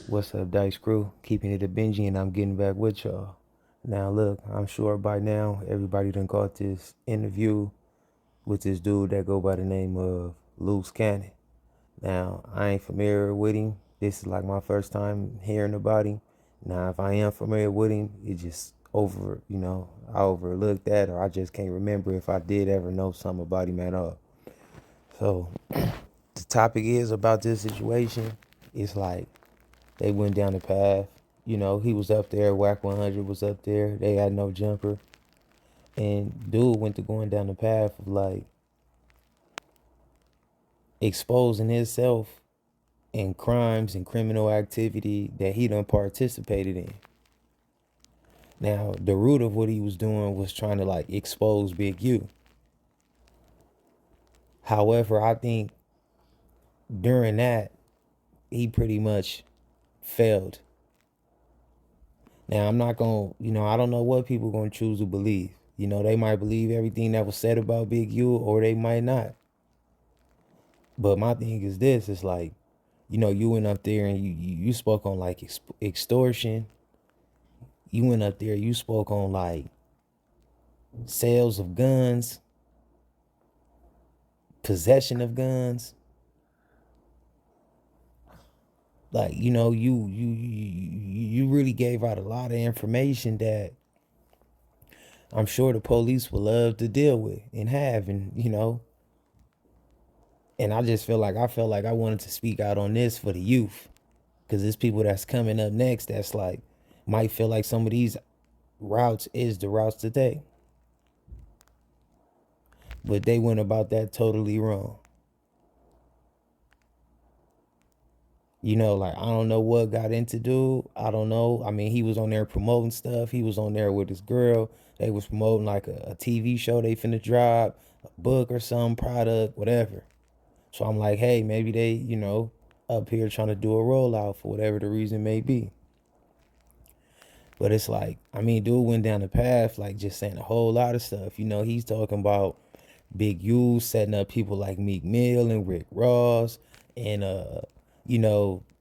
What's up, Dice Crew? Keeping it a Benji, and I'm getting back with y'all. Now, look, I'm sure by now everybody done caught this interview with this dude that go by the name of LUCE. Now, I ain't familiar with him. This is like my first time hearing about him. Now, if I am familiar with him, it just I overlooked that, or I just can't remember if I did ever know something about him at all. So, the topic is about this situation. It's like they went down the path. He was up there. Whack 100 was up there. They had no jumper. And dude went to going down the path of like exposing himself in crimes and criminal activity that he done participated in. Now, the root of what he was doing was trying to like expose Big U. However, I think during that, he pretty much failed. Now, I'm not going to, I don't know what people going to choose to believe. They might believe everything that was said about Big U, or they might not. But my thing is this, it's like, you went up there and you spoke on like extortion. You went up there, you spoke on like sales of guns, possession of guns. Like, you really gave out a lot of information that I'm sure the police would love to deal with and have, and I just felt like I wanted to speak out on this for the youth, because there's people that's coming up next that's like might feel like some of these routes is the routes to take, but they went about that totally wrong. Like, I don't know what got into dude. I don't know. I mean, he was on there promoting stuff. He was on there with his girl. They was promoting like a TV show they finna drop, a book or some product, whatever. So I'm like, hey, maybe they, up here trying to do a rollout for whatever the reason may be. But it's like, I mean, dude went down the path, like just saying a whole lot of stuff. He's talking about Big U setting up people like Meek Mill and Rick Ross. And,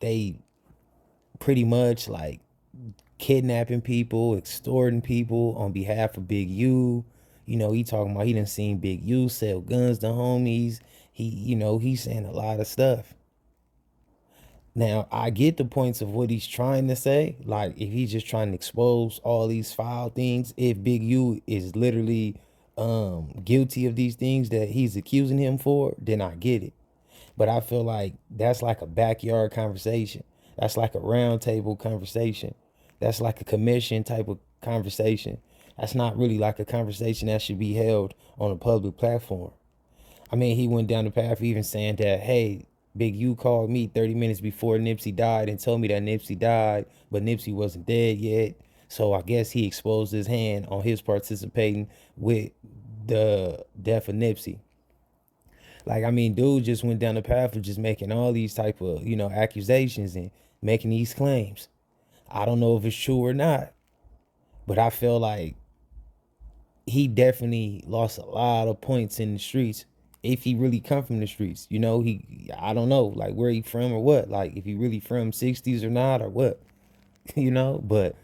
they pretty much like kidnapping people, extorting people on behalf of Big U. He talking about he done seen Big U sell guns to homies. He's saying a lot of stuff. Now, I get the points of what he's trying to say. Like, if he's just trying to expose all these foul things, if Big U is literally guilty of these things that he's accusing him for, then I get it. But I feel like that's like a backyard conversation. That's like a round table conversation. That's like a commission type of conversation. That's not really like a conversation that should be held on a public platform. I mean, he went down the path even saying that, hey, Big U called me 30 minutes before Nipsey died and told me that Nipsey died, but Nipsey wasn't dead yet. So I guess he exposed his hand on his participating with the death of Nipsey. Like, I mean, dude just went down the path of just making all these type of, accusations and making these claims. I don't know if it's true or not, but I feel like he definitely lost a lot of points in the streets if he really come from the streets. I don't know like where he from or what, like if he really from 60s or not or what, but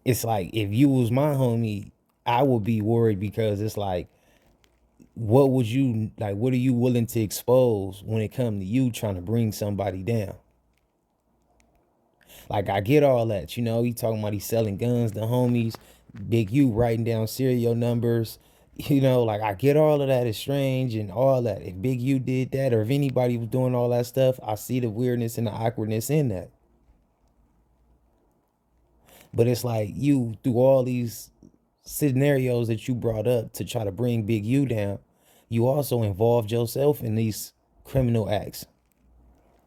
it's like if you was my homie, I would be worried, because it's like, what are you willing to expose when it come to you trying to bring somebody down? Like, I get all that, he talking about he's selling guns to homies, Big U writing down serial numbers, like, I get all of that is strange and all that. If Big U did that, or if anybody was doing all that stuff, I see the weirdness and the awkwardness in that. But it's like, you, through all these scenarios that you brought up to try to bring Big U down, you also involved yourself in these criminal acts.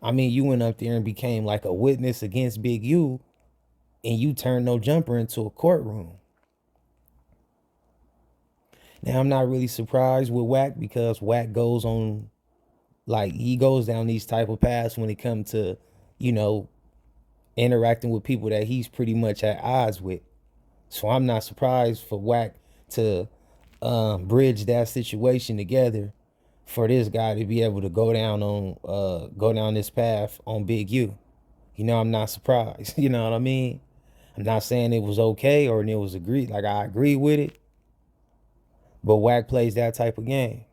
I mean, you went up there and became like a witness against Big U, and you turned no jumper into a courtroom. Now, I'm not really surprised with Wack, because Wack goes on, like, he goes down these type of paths when it comes to, you know, interacting with people that he's pretty much at odds with. So I'm not surprised for Wack to bridge that situation together for this guy to be able to go down this path on Big U. I'm not surprised. You know what I mean? I'm not saying it was okay or it was agreed. Like I agree with it, but Wack plays that type of game.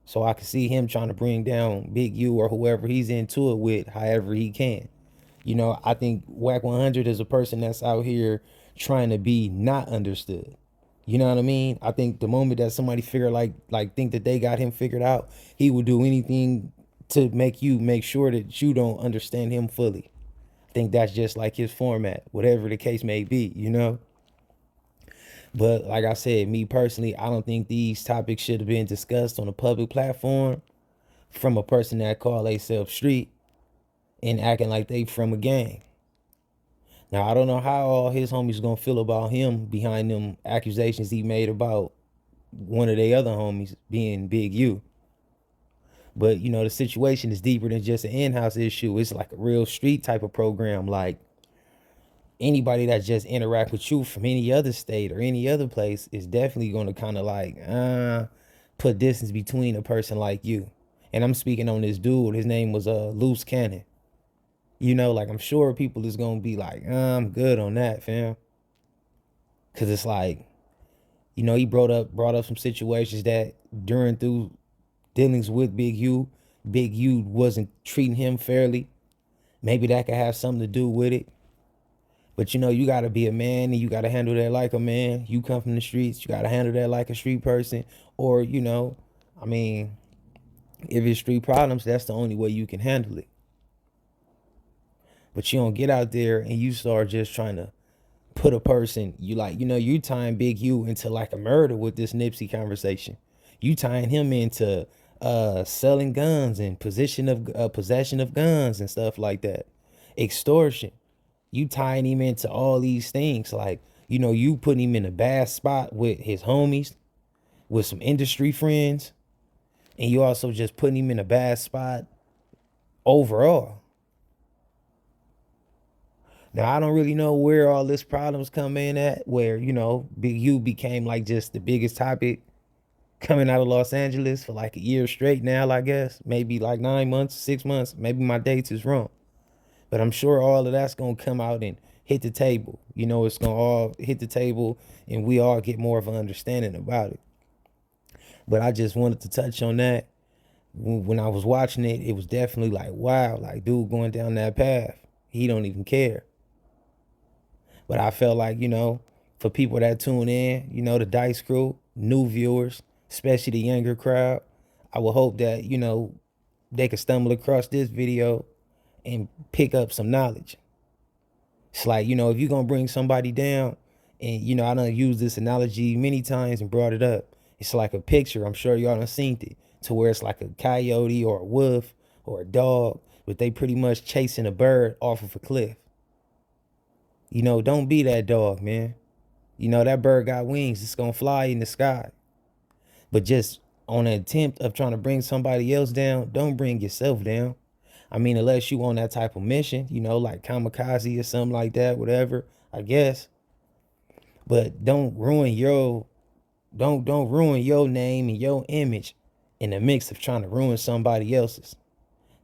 So I can see him trying to bring down Big U or whoever he's into it with, however he can. I think Wack 100 is a person that's out here trying to be not understood. You know what I mean? I think the moment that somebody figure like think that they got him figured out, he will do anything to make sure that you don't understand him fully. I think that's just like his format, whatever the case may be. But like I said, me personally, I don't think these topics should have been discussed on a public platform from a person that call themselves street and acting like they from a gang. Now I don't know how all his homies gonna feel about him behind them accusations he made about one of their other homies being Big U. But the situation is deeper than just an in-house issue. It's like a real street type of program. Like anybody that just interact with you from any other state or any other place is definitely gonna kind of like put distance between a person like you. And I'm speaking on this dude. His name was LUCE Cannon. Like I'm sure people is gonna be like, I'm good on that, fam. Cause it's like, he brought up some situations that during through dealings with Big U wasn't treating him fairly. Maybe that could have something to do with it. But you gotta be a man and you gotta handle that like a man. You come from the streets, you gotta handle that like a street person. Or, I mean, if it's street problems, that's the only way you can handle it. But you don't get out there and you start just trying to put a person, you tying Big U into like a murder with this Nipsey conversation. You tying him into selling guns and possession of guns and stuff like that. Extortion. You tying him into all these things. Like, you putting him in a bad spot with his homies, with some industry friends, and you also just putting him in a bad spot overall. Now I don't really know where all this problems come in at, where Big U became like just the biggest topic coming out of Los Angeles for like a year straight now, I guess. Maybe like 9 months, 6 months. Maybe my dates is wrong. But I'm sure all of that's gonna come out and hit the table. It's gonna all hit the table and we all get more of an understanding about it. But I just wanted to touch on that. When I was watching it, it was definitely like, wow, like dude going down that path. He don't even care. But I felt like, for people that tune in, the Dice crew, new viewers, especially the younger crowd, I would hope that, they could stumble across this video and pick up some knowledge. It's like, if you're going to bring somebody down, and, I done used this analogy many times and brought it up. It's like a picture. I'm sure y'all done seen it, to where it's like a coyote or a wolf or a dog, but they pretty much chasing a bird off of a cliff. Don't be that dog, man. That bird got wings. It's going to fly in the sky. But just on an attempt of trying to bring somebody else down, don't bring yourself down. I mean, unless you on that type of mission, like kamikaze or something like that, whatever, I guess. But don't ruin your name and your image in the mix of trying to ruin somebody else's.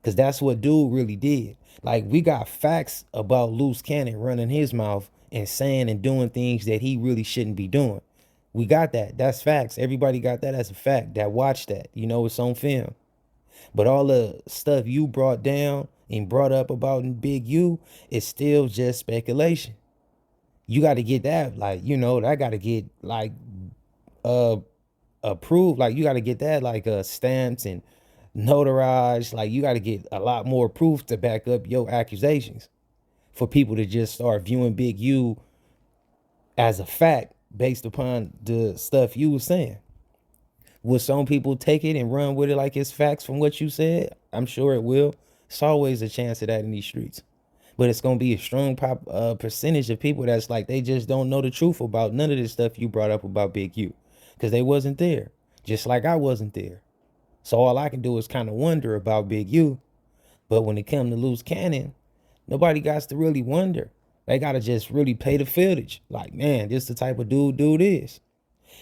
Cause that's what dude really did. Like we got facts about LUCE Cannon running his mouth and saying and doing things that he really shouldn't be doing. We got that. That's facts. Everybody got that as a fact that watched that. It's on film. But all the stuff you brought down and brought up about Big U is still just speculation. You got to get that, like, that got to get like approved. Like you got to get that like stamped and notarized. Like you got to get a lot more proof to back up your accusations for people to just start viewing Big U as a fact based upon the stuff you was saying. Will some people take it and run with it like it's facts from what you said? I'm sure it will. It's always a chance of that in these streets. But it's going to be a strong percentage of people that's like, they just don't know the truth about none of this stuff you brought up about Big U. Because they wasn't there. Just like I wasn't there. So all I can do is kind of wonder about Big U. But when it comes to LUCE Cannon, nobody got to really wonder. They got to just really pay the footage. Like, man, this the type of dude is.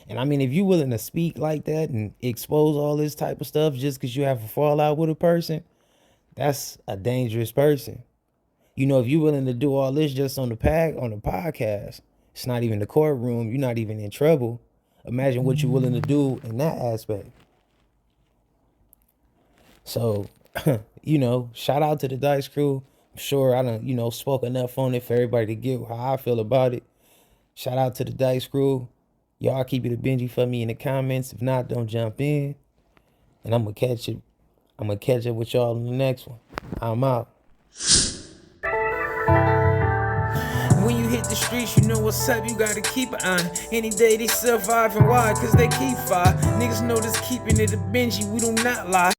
And I mean, if you willing to speak like that and expose all this type of stuff just because you have a fallout with a person, that's a dangerous person. You know, if you're willing to do all this just on the podcast, it's not even the courtroom. You're not even in trouble. Imagine what you're willing to do in that aspect. So, shout out to the Dice Crew. I'm sure I done, spoke enough on it for everybody to get how I feel about it. Shout out to the Dice Crew. Y'all keep it a Benji for me in the comments. If not, don't jump in. And I'm gonna catch it. I'm gonna catch up with y'all in the next one. I'm out. When you hit the streets, you know what's up, you gotta keep it on. Any day they survive and why, cause they keep fire. Niggas know this keeping it a Benji, we do not lie.